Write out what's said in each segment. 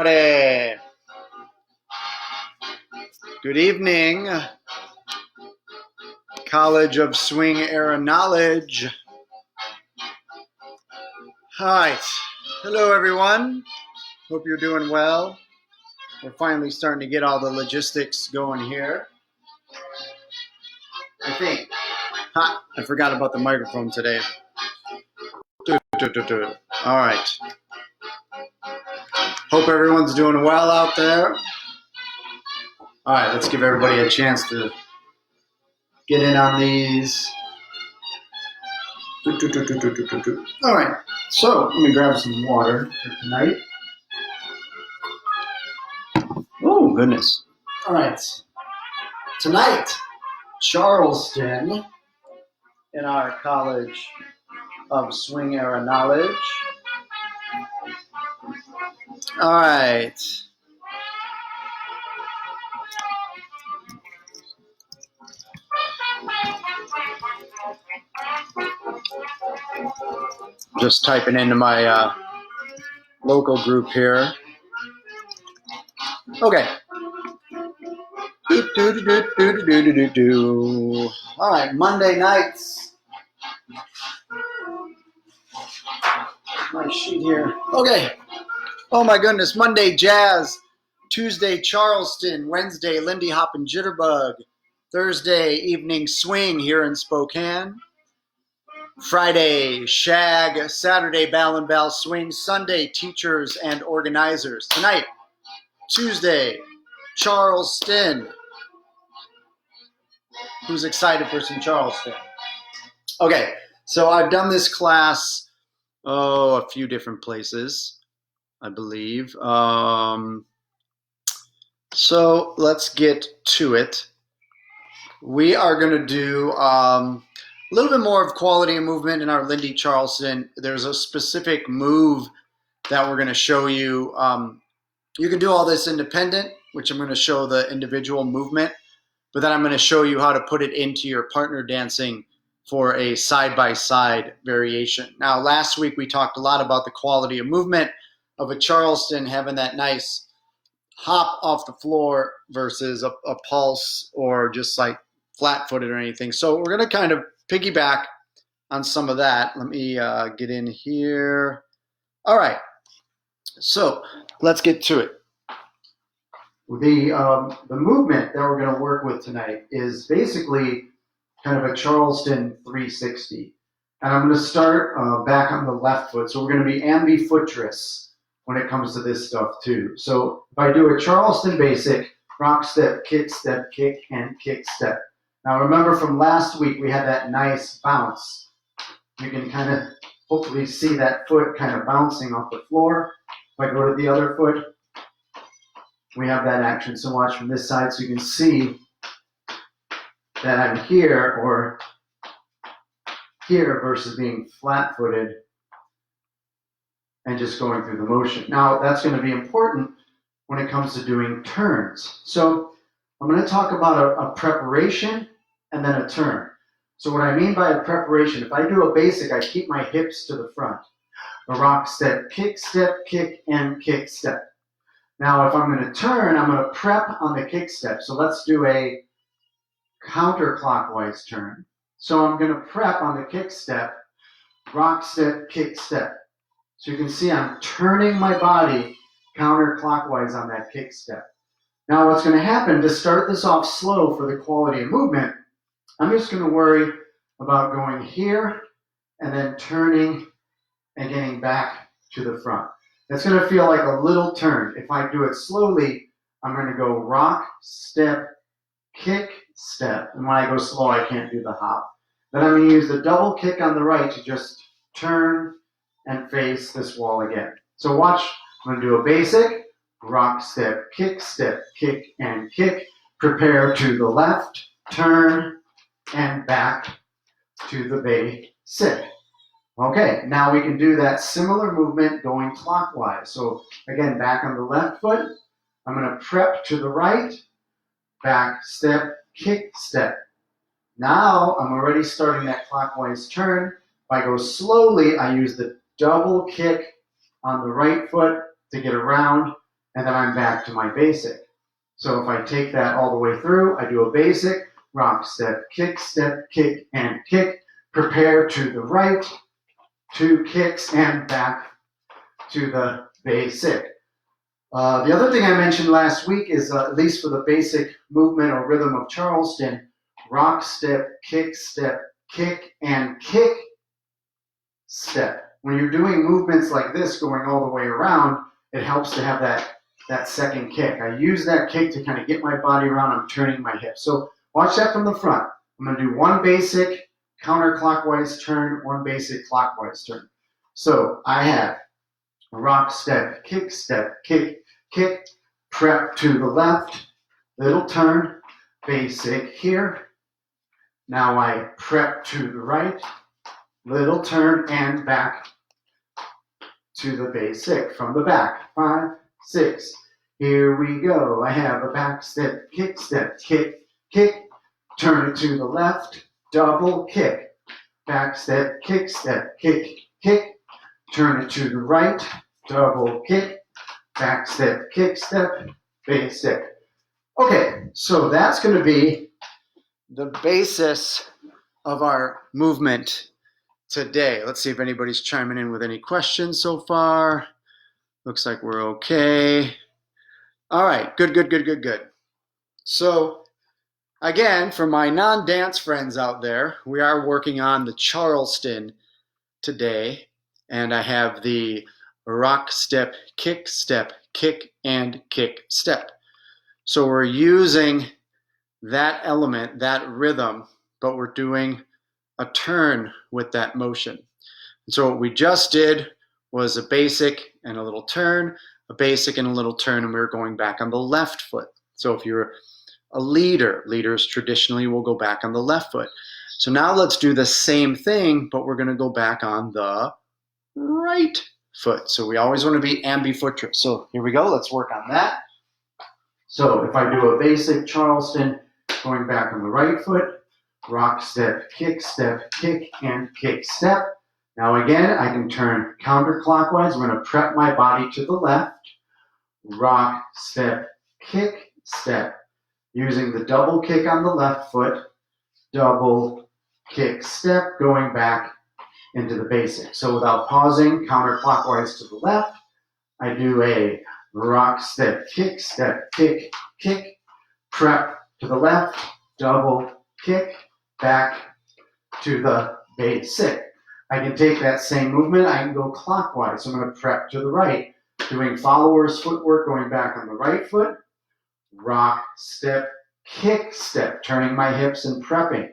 Good evening, College of Swing Era Knowledge. All right. Hello, everyone. Hope you're doing well. We're finally starting to get all the logistics going here. I think. I forgot about the microphone today. All right. Hope everyone's doing well out there. All right, let's give everybody a chance to get in on these. All right, so let me grab some water for tonight. Oh, goodness. All right. Tonight, Charleston in our College of Swing Era Knowledge. All right. Just typing into my local group here. Okay. All right, Monday nights. My sheet here. Okay. Oh my goodness. Monday jazz. Tuesday Charleston. Wednesday Lindy Hop and Jitterbug. Thursday evening swing here in Spokane. Friday shag. Saturday bell and bell swing. Sunday teachers and organizers. Tonight, Tuesday, Charleston. Who's excited for some Charleston? Okay, so I've done this class, a few different places, I believe. So let's get to it. We are going to do a little bit more of quality and movement in our Lindy Charleston. There's a specific move that we're going to show you. You can do all this independent, which I'm going to show the individual movement, but then I'm going to show you how to put it into your partner dancing for a side-by-side variation. Now, last week we talked a lot about the quality of movement of a Charleston having that nice hop off the floor versus a pulse or just like flat-footed or anything. So we're going to kind of piggyback on some of that. Let me get in here. All right, so let's get to it. The movement that we're going to work with tonight is basically kind of a Charleston 360. And I'm going to start back on the left foot. So we're going to be ambidextrous when it comes to this stuff too. So if I do a Charleston basic, rock step, kick, and kick step. Now remember from last week, we had that nice bounce. You can kind of hopefully see that foot kind of bouncing off the floor. If I go to the other foot, we have that action. So watch from this side so you can see that I'm here or here versus being flat-footed and just going through the motion. Now, that's going to be important when it comes to doing turns. So I'm going to talk about a preparation and then a turn. So what I mean by a preparation, if I do a basic, I keep my hips to the front. A rock step, kick, and kick step. Now, if I'm going to turn, I'm going to prep on the kick step. So let's do a counterclockwise turn. So I'm going to prep on the kick step, rock step, kick step. So you can see I'm turning my body counterclockwise on that kick step. Now what's going to happen to start this off slow for the quality of movement, I'm just going to worry about going here and then turning and getting back to the front. It's going to feel like a little turn. If I do it slowly, I'm going to go rock, step, kick, step. And when I go slow, I can't do the hop. Then I'm going to use the double kick on the right to just turn and face this wall again. So watch, I'm going to do a basic, rock, step, kick, and kick. Prepare to the left, turn, and back to the basic. Okay, now we can do that similar movement going clockwise. So again, back on the left foot, I'm going to prep to the right, back, step, kick, step. Now I'm already starting that clockwise turn. If I go slowly, I use the double kick on the right foot to get around and then I'm back to my basic. So if I take that all the way through, I do a basic, rock, step, kick, and kick, prepare to the right, 2 kicks, and back to the basic. The other thing I mentioned last week is, at least for the basic movement or rhythm of Charleston, rock, step, kick, and kick, step. When you're doing movements like this going all the way around, it helps to have that second kick. I use that kick to kind of get my body around. I'm turning my hips. So watch that from the front. I'm going to do 1 basic counterclockwise turn, 1 basic clockwise turn. So I have rock, step, kick, prep to the left, little turn, basic here. Now I prep to the right, little turn, and back to the basic from the back. 5, 6. Here we go. I have a back step, kick, turn it to the left, double kick. Back step, kick, turn it to the right, double kick. Back step, kick, basic. Okay, so that's going to be the basis of our movement today. Let's see if anybody's chiming in with any questions so far. Looks like we're okay. All right, good. So again, for my non-dance friends out there, we are working on the Charleston today, and I have the rock, step, kick, and kick, step. So we're using that element, that rhythm, but we're doing a turn with that motion. And so what we just did was a basic and a little turn, a basic and a little turn, and we were going back on the left foot. So if you're a leader, leaders traditionally will go back on the left foot. So now let's do the same thing, but we're going to go back on the right foot. So we always want to be ambidextrous. So here we go. Let's work on that. So if I do a basic Charleston, going back on the right foot, rock, step, kick, and kick, step. Now again, I can turn counterclockwise. I'm going to prep my body to the left, rock, step, kick, step. Using the double kick on the left foot, double kick, step, going back into the basic. So without pausing, counterclockwise to the left, I do a rock, step, kick, prep to the left, double kick, back to the basic. I can take that same movement, I can go clockwise. So I'm going to prep to the right, doing followers footwork, going back on the right foot, rock, step, kick, step, turning my hips and prepping,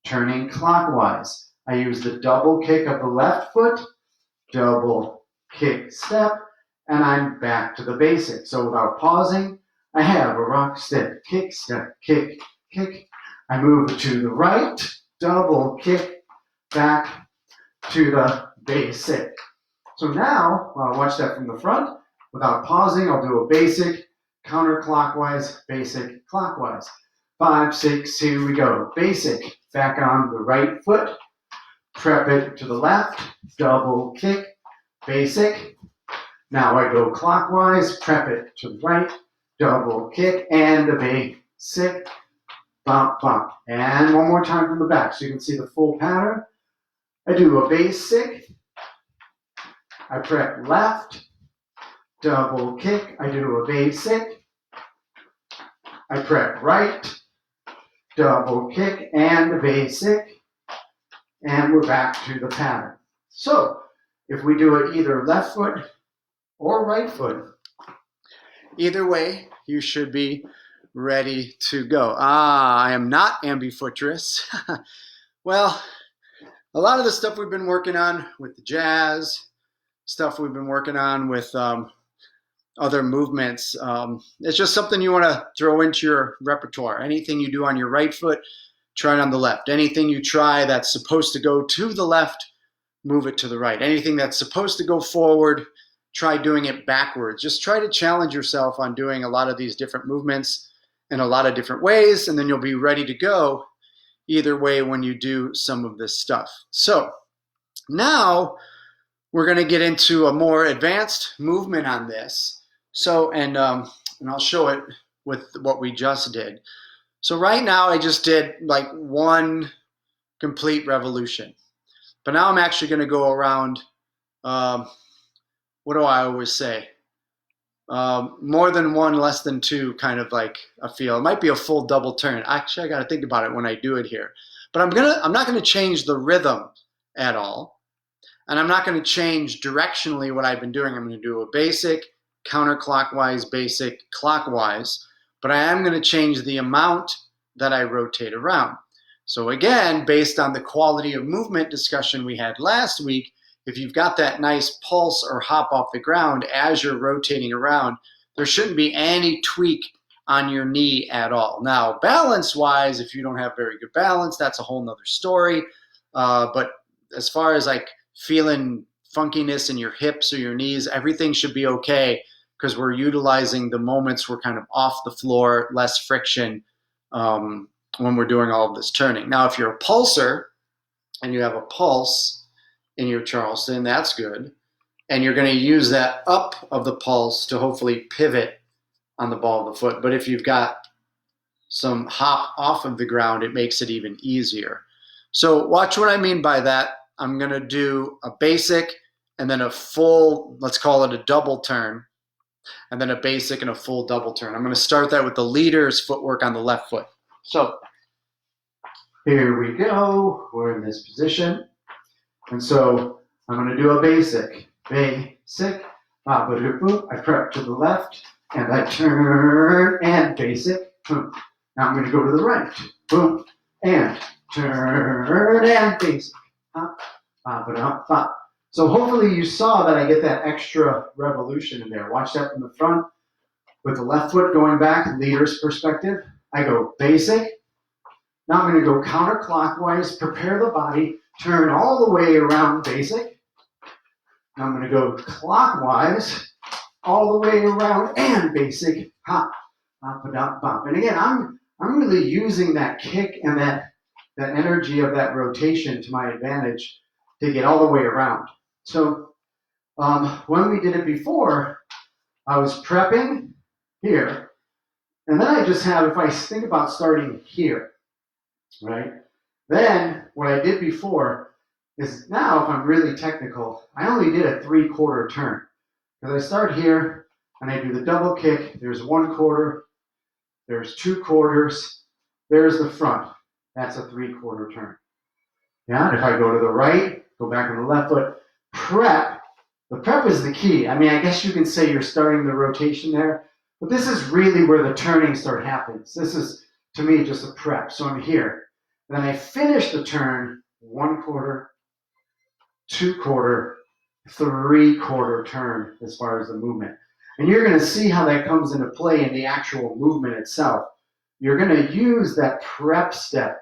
turning clockwise. I use the double kick of the left foot, double kick, step, and I'm back to the basic. So without pausing, I have a rock, step, kick, kick. I move to the right, double kick, back to the basic. So now, watch that from the front. Without pausing, I'll do a basic, counterclockwise, basic, clockwise. 5, 6, here we go. Basic, back on the right foot, prep it to the left, double kick, basic. Now I go clockwise, prep it to the right, double kick, and a basic, bump. And one more time from the back so you can see the full pattern. I do a basic, I prep left, double kick, I do a basic, I prep right, double kick, and a basic, and we're back to the pattern. So if we do it either left foot or right foot, either way, you should be ready to go. I am not ambidextrous. Well, a lot of the stuff we've been working on with the jazz, stuff we've been working on with other movements, it's just something you want to throw into your repertoire. Anything you do on your right foot, try it on the left. Anything you try that's supposed to go to the left, move it to the right. Anything that's supposed to go forward, try doing it backwards. Just try to challenge yourself on doing a lot of these different movements in a lot of different ways, and then you'll be ready to go either way when you do some of this stuff. So now we're going to get into a more advanced movement on this. So, and I'll show it with what we just did. So right now I just did like one complete revolution. But now I'm actually going to go around, what do I always say? More than one, less than two, kind of like a feel. It might be a full double turn. Actually, I got to think about it when I do it here. But I'm not going to change the rhythm at all. And I'm not going to change directionally what I've been doing. I'm going to do a basic, counterclockwise, basic, clockwise. But I am going to change the amount that I rotate around. So again, based on the quality of movement discussion we had last week, if you've got that nice pulse or hop off the ground as you're rotating around, there shouldn't be any tweak on your knee at all. Now, balance-wise, if you don't have very good balance, that's a whole nother story. But as far as like feeling funkiness in your hips or your knees, everything should be okay because we're utilizing the moments we're kind of off the floor, less friction when we're doing all of this turning. Now, if you're a pulser and you have a pulse in your Charleston, that's good. And you're going to use that up of the pulse to hopefully pivot on the ball of the foot. But if you've got some hop off of the ground, it makes it even easier. So watch what I mean by that. I'm going to do a basic and then a full, let's call it a double turn, and then a basic and a full double turn. I'm going to start that with the leader's footwork on the left foot. So here we go. We're in this position. And so I'm going to do a basic. Basic. I prep to the left, and I turn, and basic. Boom. Now I'm going to go to the right. Boom. And turn, and basic. So hopefully you saw that I get that extra revolution in there. Watch that from the front. With the left foot going back, leader's perspective. I go basic. Now I'm going to go counterclockwise, prepare the body, turn all the way around basic. Now I'm going to go clockwise, all the way around and basic. Hop, hop, hop, hop. And again, I'm really using that kick and that energy of that rotation to my advantage to get all the way around. So when we did it before, I was prepping here, and then I just have, if I think about starting here, right? Then what I did before is now, if I'm really technical, I only did a 3/4 turn. Because I start here and I do the double kick. There's 1/4, there's 2/4, there's the front. That's a 3/4 turn. Yeah, and if I go to the right, go back on the left foot, prep. The prep is the key. I mean, I guess you can say you're starting the rotation there, but this is really where the turning start happens. This is, to me, just a prep. So I'm here. Then I finish the turn 1/4, 2/4, 3/4 turn as far as the movement. And you're going to see how that comes into play in the actual movement itself. You're going to use that prep step,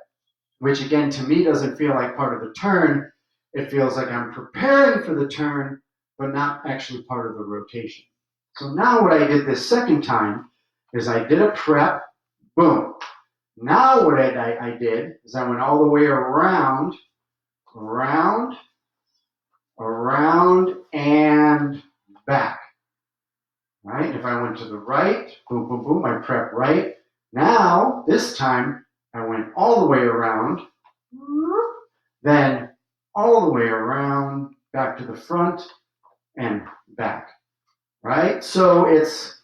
which again, to me, doesn't feel like part of the turn. It feels like I'm preparing for the turn, but not actually part of the rotation. So now what I did this second time is I did a prep, boom. Now what I did is I went all the way around, and back. Right? If I went to the right, boom, boom, boom, I prep right. Now, this time, I went all the way around, then all the way around, back to the front, and back. Right? So it's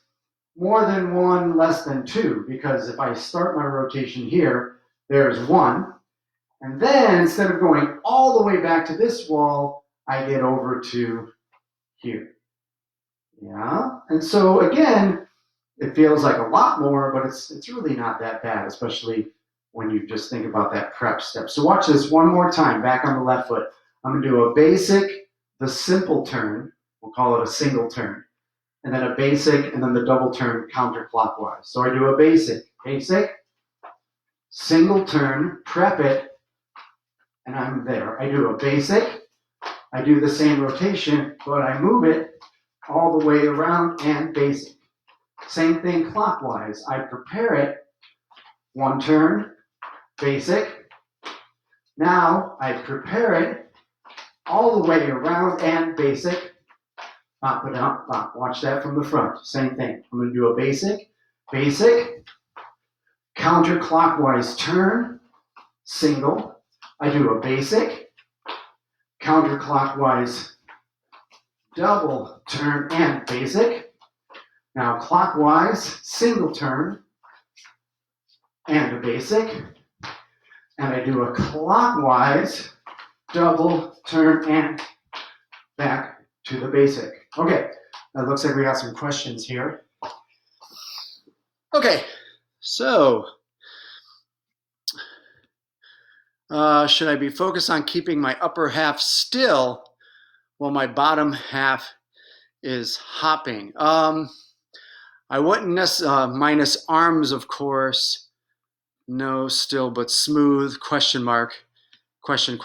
more than one, less than two, because if I start my rotation here, there's one, and then instead of going all the way back to this wall, I get over to here. Yeah, and so again, it feels like a lot more, but it's really not that bad, especially when you just think about that prep step. So watch this one more time, back on the left foot. I'm going to do a basic, the simple turn, we'll call it a single turn, and then a basic, and then the double turn counterclockwise. So I do a basic, single turn, prep it, and I'm there. I do a basic, I do the same rotation, but I move it all the way around and basic. Same thing clockwise. I prepare it, one turn, basic. Now I prepare it all the way around and basic. pop it out, pop. Watch that from the front. Same thing. I'm going to do a basic, basic, counterclockwise turn, single. I do a basic, counterclockwise double turn and basic. Now clockwise, single turn and a basic. And I do a clockwise double turn and back to the basic. Okay, that looks like we got some questions here. Okay, so should I be focused on keeping my upper half still while my bottom half is hopping? I wouldn't necessarily, minus arms, of course. No, still, but smooth, question mark, question.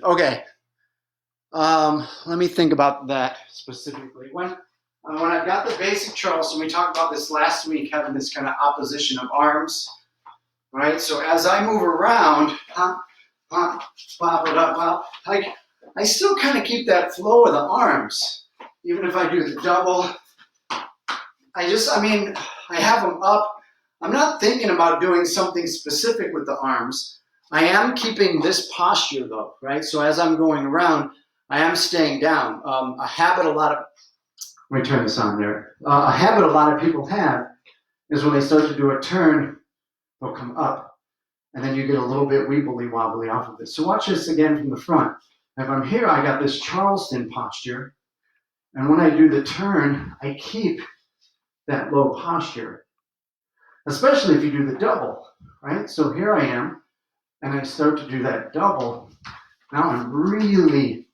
Okay, let me think about that specifically. When I've got the basic Charleston, we talked about this last week, having this kind of opposition of arms, right? So as I move around, pop, pop, pop it up, pop, I still kind of keep that flow of the arms. Even if I do the double, I have them up. I'm not thinking about doing something specific with the arms. I am keeping this posture though, right? So as I'm going around, I am staying down. A habit let me turn this on there. A habit a lot of people have is when they start to do a turn, they'll come up, and then you get a little bit weebly wobbly off of this. So watch this again from the front. If I'm here, I got this Charleston posture, and when I do the turn, I keep that low posture, especially if you do the double, right? So here I am, and I start to do that double. Now I'm really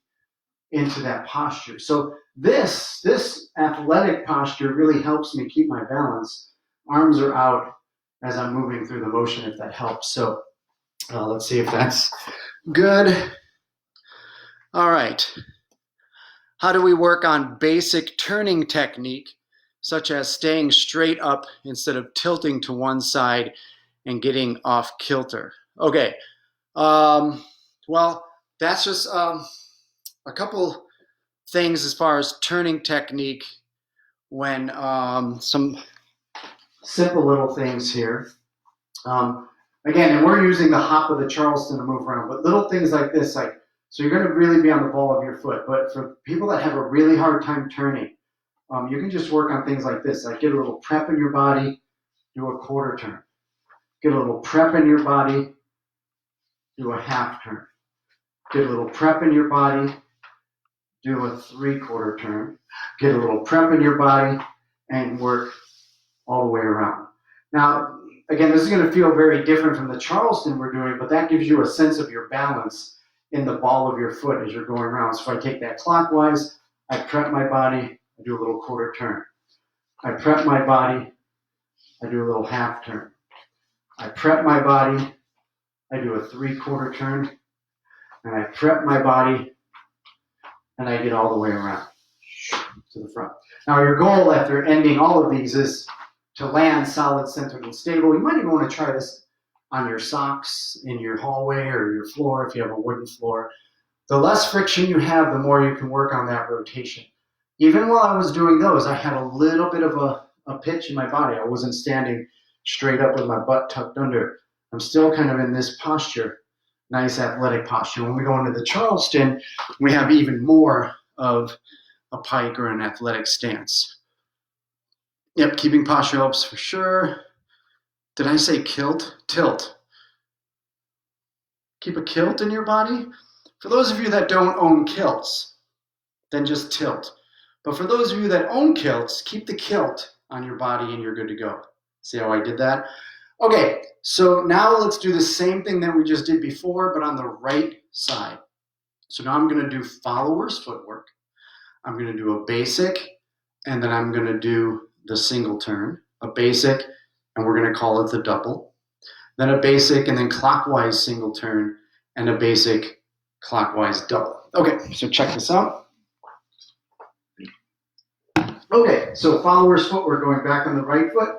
into that posture. So this athletic posture really helps me keep my balance. Arms are out as I'm moving through the motion, if that helps. So let's see if that's good. All right. How do we work on basic turning technique, such as staying straight up instead of tilting to one side and getting off kilter? Okay. Well, that's just a couple things as far as turning technique when some simple little things here. Again, and we're using the hop of the Charleston to move around, but little things like this, so you're going to really be on the ball of your foot. But for people that have a really hard time turning, you can just work on things like this. Like get a little prep in your body, do a quarter turn. Get a little prep in your body, do a half turn. Get a little prep in your body, do a 3/4 turn. Get a little prep in your body and work all the way around. Now, again, this is going to feel very different from the Charleston we're doing, but that gives you a sense of your balance in the ball of your foot as you're going around. So if I take that clockwise, I prep my body, I do a little quarter turn. I prep my body, I do a little half turn. I prep my body, I do a 3/4 turn. And I prep my body, and I get all the way around to the front. Now your goal after ending all of these is to land solid, centered, and stable. You might even want to try this on your socks, in your hallway, or your floor if you have a wooden floor. The less friction you have, the more you can work on that rotation. Even while I was doing those, I had a little bit of a pitch in my body. I wasn't standing straight up with my butt tucked under. I'm still kind of in this posture. Nice athletic posture. When we go into the Charleston, we have even more of a pike or an athletic stance. Yep, keeping posture helps for sure. Did I say kilt? Tilt. Keep a kilt in your body. For those of you that don't own kilts, then just tilt. But for those of you that own kilts, keep the kilt on your body and you're good to go. See how I did that? Okay, so now let's do the same thing that we just did before, but on the right side. So now I'm going to do follower's footwork. I'm going to do a basic, and then I'm going to do the single turn, a basic, and we're going to call it the double. Then a basic, and then clockwise single turn, and a basic clockwise double. Okay, so check this out. Okay, so follower's footwork, going back on the right foot.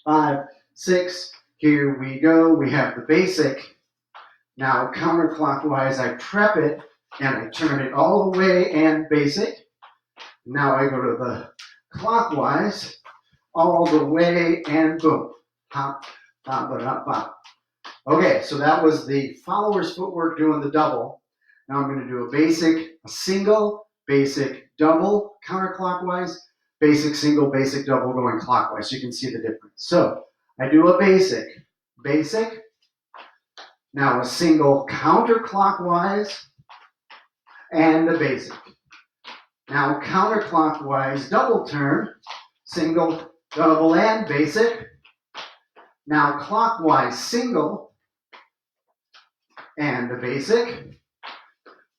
5, 6, here we go. We have the basic. Now counterclockwise, I prep it and I turn it all the way and basic. Now I go to the clockwise, all the way, and boom. Hop, hop, hop, hop. Okay, so that was the follower's footwork doing the double. Now I'm going to do a single, basic, double, counterclockwise, basic, single, basic, double going clockwise, so you can see the difference. So I do a basic, now a single counterclockwise, and a basic. Now counterclockwise, double turn, single, double, and basic. Now clockwise, single, and a basic.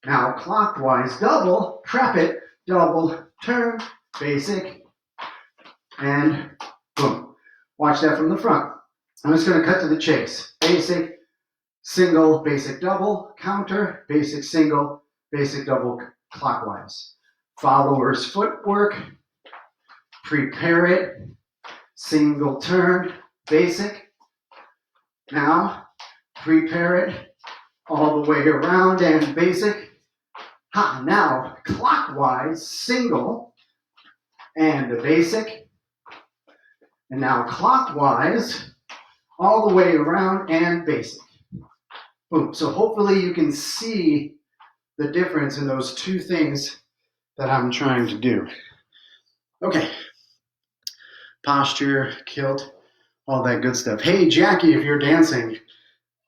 Now clockwise, double, prep it, double, turn, basic, and boom. Watch that from the front. I'm just going to cut to the chase. Basic, single, basic, double, counter, basic, single, basic, double, clockwise. Follower's footwork, prepare it, single turn, basic. Now, prepare it all the way around and basic. Ha, now clockwise, single, and a basic. And now clockwise, all the way around and basic. Boom. So hopefully you can see the difference in those two things that I'm trying to do. Okay. Posture, kilt, all that good stuff. Hey, Jackie, if you're dancing,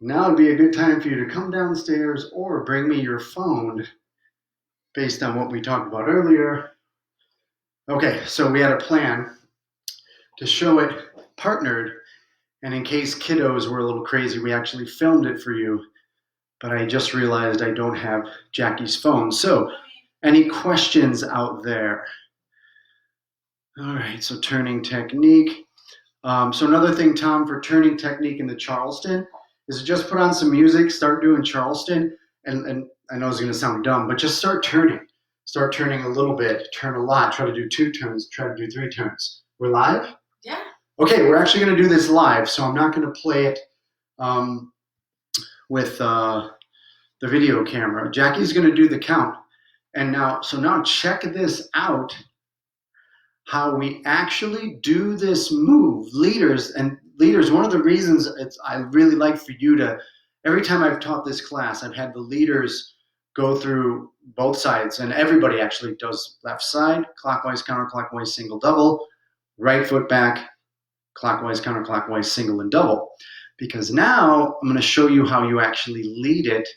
now would be a good time for you to come downstairs or bring me your phone based on what we talked about earlier. Okay, so we had a plan to show it partnered, and in case kiddos were a little crazy, we actually filmed it for you, but I just realized I don't have Jackie's phone. So, any questions out there? All right, so turning technique. So another thing, Tom, for turning technique in the Charleston is just put on some music, start doing Charleston, and I know it's going to sound dumb, but just start turning. Start turning a little bit, turn a lot, try to do 2 turns, try to do 3 turns. We're live? Yeah. Okay, we're actually going to do this live, so I'm not going to play it with the video camera. Jackie's going to do the count. And now check this out, how we actually do this move. Leaders, one of the reasons I really like for you to, every time I've taught this class, I've had the leaders go through both sides, and everybody actually does left side, clockwise, counterclockwise, single, double, right foot back, clockwise, counterclockwise, single, and double. Because now I'm going to show you how you actually lead it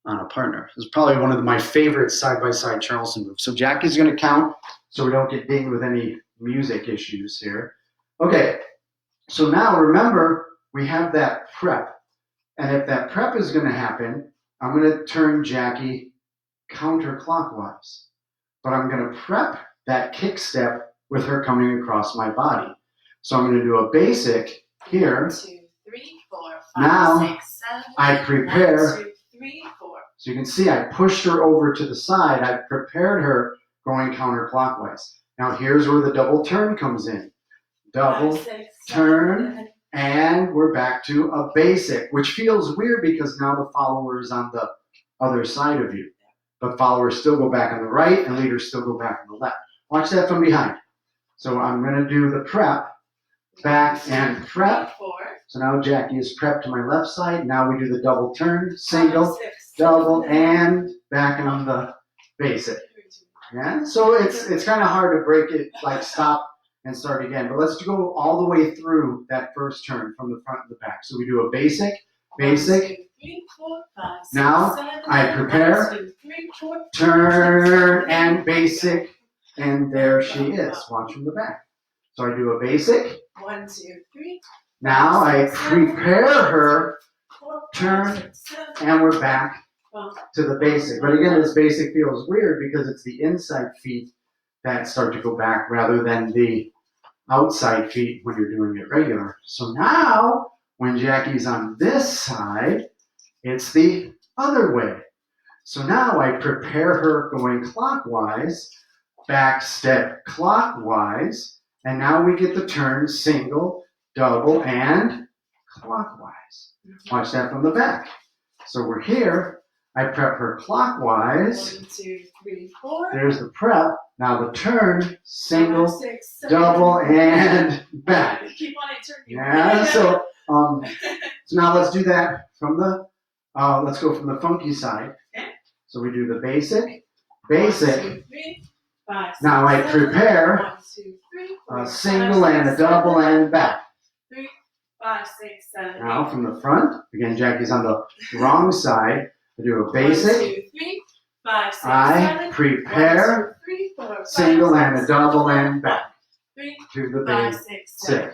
on a partner. This is probably one of my favorite side-by-side Charleston moves. So Jackie's going to count so we don't get dinged with any music issues here. Okay, so now remember we have that prep. And if that prep is going to happen, I'm going to turn Jackie counterclockwise. But I'm going to prep that kick step with her coming across my body. So I'm going to do a basic here. 1, 2, 3, 4, 5, now 6, 7, I prepare. 1, 2, 3, 4. So you can see I pushed her over to the side. I prepared her going counterclockwise. Now here's where the double turn comes in. Double, 5, 6, turn, 7, and we're back to a basic, which feels weird because now the follower is on the other side of you. But followers still go back on the right and leaders still go back on the left. Watch that from behind. So I'm going to do the prep, back and prep. So now Jackie is prepped to my left side. Now we do the double turn, single, 5, 6, double, and back on the basic. Yeah, so it's kind of hard to break it, like stop and start again. But let's go all the way through that first turn from the front to the back. So we do a basic, 1, 2, 3, 4, 5, 6, now 7, I prepare, 1, 2, 3, 4, turn, and basic, and there she is. Watch from the back. So I do a basic. 1, 2, 3. Now I prepare her, turn, and we're back to the basic. But again, this basic feels weird because it's the inside feet that start to go back rather than the outside feet when you're doing it regular. So now, when Jackie's on this side, it's the other way. So now I prepare her going clockwise, back step clockwise, and now we get the turn single, double, and clockwise. Watch that from the back. So we're here. I prep her clockwise. 1, 2, 3, 4. There's the prep. Now the turn, single, 5, 6, 7, double, and back. Keep on it, turn. Yeah, so now let's do that from the, let's go from the funky side. Okay. So we do the basic. 1, 2, 3, 5, 6, Now I 7, prepare 1, 2, 3, 4, a single and a double and back. 3, 5, 6, 7, 8. Now from the front, again, Jackie's on the wrong side. I do a basic. 1, 2, 3, 5, 6, I 7, prepare 1, 2, 3, 4, 5, single and a 6, double and back 3, to the 5, basic. 6, 7.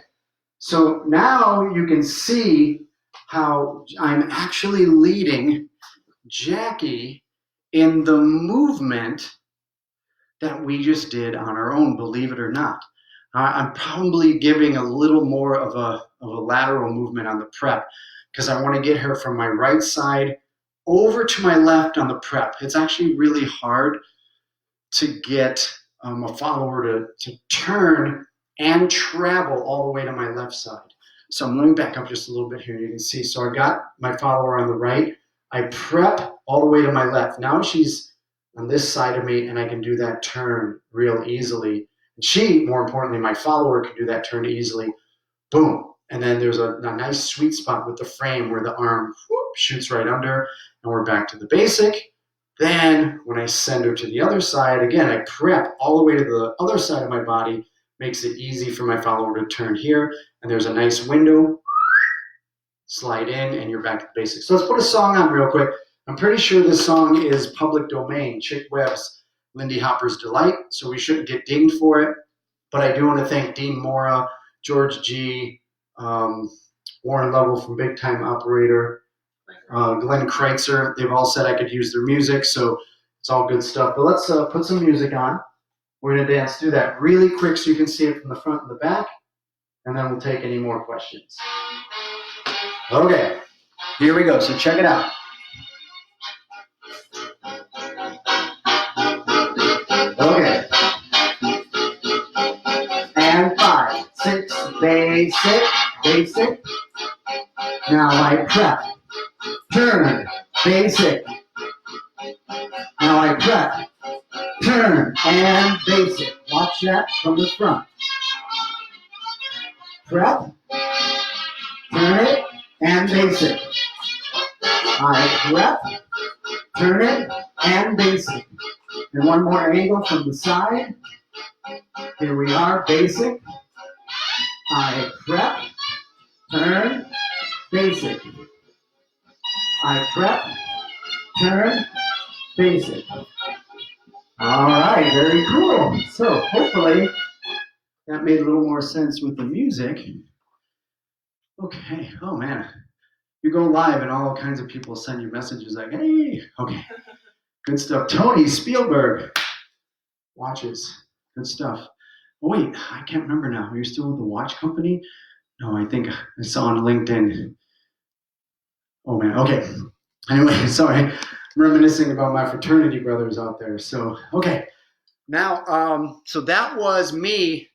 So now you can see how I'm actually leading Jackie in the movement that we just did on our own, believe it or not. I'm probably giving a little more of a lateral movement on the prep because I want to get her from my right side over to my left on the prep. It's actually really hard to get a follower to turn and travel all the way to my left side. So I'm going back up just a little bit here. You can see, so I got my follower on the right. I prep all the way to my left. Now she's on this side of me and I can do that turn real easily. And she, more importantly, my follower can do that turn easily. Boom. And then there's a nice sweet spot with the frame where the arm shoots right under and we're back to the basic. Then when I send her to the other side, again, I prep all the way to the other side of my body, makes it easy for my follower to turn here. And there's a nice window, slide in, and you're back to the basics. So let's put a song on real quick. I'm pretty sure this song is public domain, Chick Webb's Lindy Hopper's Delight, so we shouldn't get dinged for it. But I do want to thank Dean Mora, George G., Warren Lovell from Big Time Operator, Glenn Kreitzer. They've all said I could use their music, so it's all good stuff. But let's put some music on. We're going to dance through that really quick so you can see it from the front and the back, and then we'll take any more questions. Okay, here we go. So check it out. Okay. And 5, 6, basic, basic. Now I prep, turn, basic. Now I prep, turn, and basic. Watch that from the front. Prep, turn it, and basic. I prep, turn it, and basic. And one more angle from the side. Here we are, basic. I prep, turn, basic. I prep, turn, basic. All right, very cool. So hopefully that made a little more sense with the music. Okay, oh man. You go live and all kinds of people send you messages like, hey, okay. Good stuff. Tony Spielberg watches. Good stuff. Oh, wait, I can't remember now. Are you still with the watch company? No, I think I saw on LinkedIn. Oh, man. Okay. Anyway, sorry. I'm reminiscing about my fraternity brothers out there. So, okay. Now, so that was me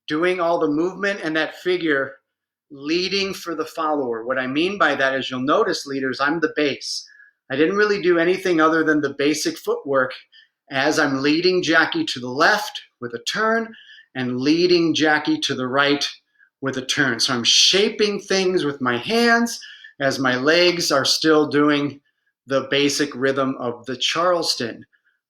doing all the movement and that figure leading for the follower. What I mean by that is you'll notice, leaders, I'm the base. I didn't really do anything other than the basic footwork as I'm leading Jackie to the left with a turn and leading Jackie to the right with a turn. So I'm shaping things with my hands as my legs are still doing the basic rhythm of the Charleston.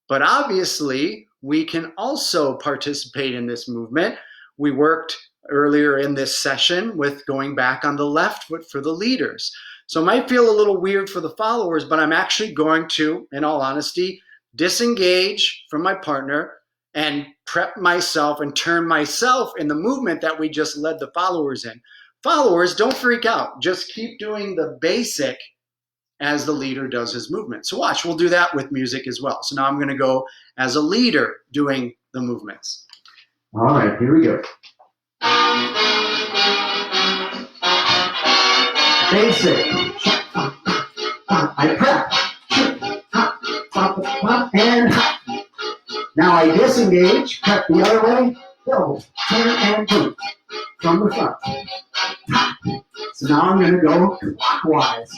But obviously, we can also participate in this movement. We worked earlier in this session with going back on the left foot for the leaders. So it might feel a little weird for the followers, but I'm actually going to, in all honesty, disengage from my partner and prep myself and turn myself in the movement that we just led the followers in. Followers, don't freak out. Just keep doing the basic as the leader does his movement. So watch, we'll do that with music as well. So now I'm going to go as a leader doing the movements. All right, here we go. Basic. I prep. And now I disengage, prep the other way, double, turn and boot from the front. So now I'm going to go clockwise.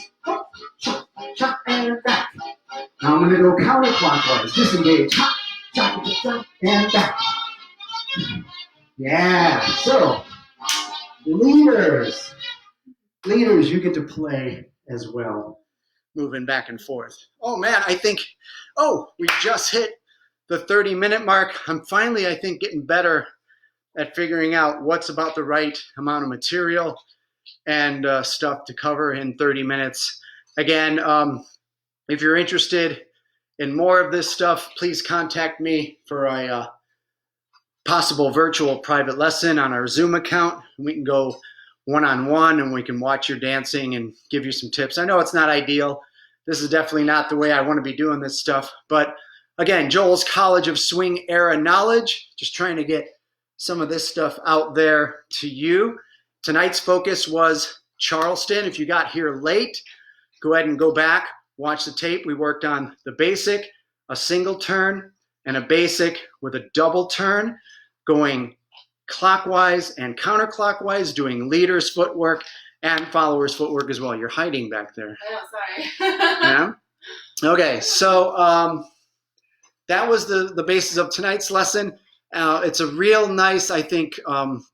Chop, chop, and back. Now I'm going to go counterclockwise. Disengage. and back. Yeah, so leaders, you get to play as well, moving back and forth. Oh man, we just hit the 30-minute mark. I'm finally, I think, getting better at figuring out what's about the right amount of material and stuff to cover in 30 minutes. Again, if you're interested in more of this stuff, please contact me for a possible virtual private lesson on our Zoom account. We can go one-on-one and we can watch your dancing and give you some tips. I know it's not ideal. This is definitely not the way I want to be doing this stuff. But again, Joel's College of Swing Era Knowledge, just trying to get some of this stuff out there to you. Tonight's focus was Charleston. If you got here late, go ahead and go back, watch the tape. We worked on the basic, a single turn, and a basic with a double turn, going clockwise and counterclockwise, doing leaders footwork and followers footwork as well. You're hiding back there. I know, sorry. Yeah? Okay, so that was the basis of tonight's lesson. It's a real nice, I think,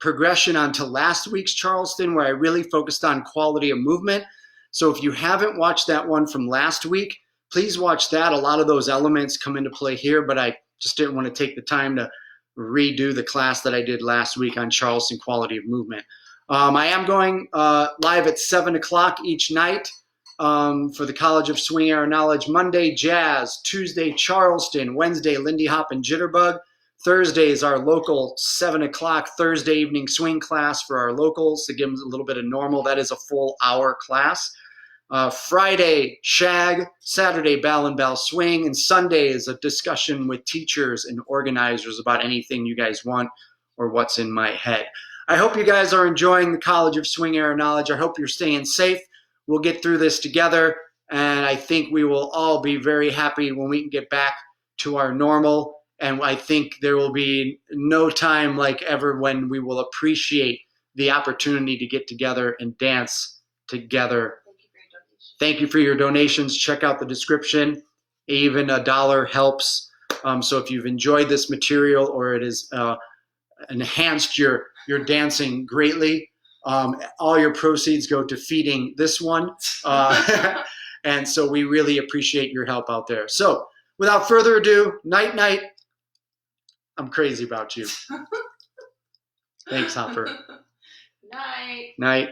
progression onto last week's Charleston, where I really focused on quality of movement. So if you haven't watched that one from last week, please watch that. A lot of those elements come into play here, but I just didn't want to take the time to redo the class that I did last week on Charleston quality of movement. I am going live at 7 o'clock each night for the College of Swing Era Knowledge. Monday, Jazz. Tuesday, Charleston. Wednesday, Lindy Hop and Jitterbug. Thursday is our local 7 o'clock Thursday evening swing class for our locals to give them a little bit of normal. That is a full hour class. Friday, Shag. Saturday, Bell and Bell Swing. And Sunday is a discussion with teachers and organizers about anything you guys want or what's in my head. I hope you guys are enjoying the College of Swing Era Knowledge. I hope you're staying safe. We'll get through this together, and I think we will all be very happy when we can get back to our normal. And I think there will be no time like ever when we will appreciate the opportunity to get together and dance together. Thank you for your donations. Check out the description. Even $1 helps. So if you've enjoyed this material or it has enhanced your dancing greatly, all your proceeds go to feeding this one. And so we really appreciate your help out there. So without further ado, night, night. I'm crazy about you. Thanks, Hopper. Night. Night.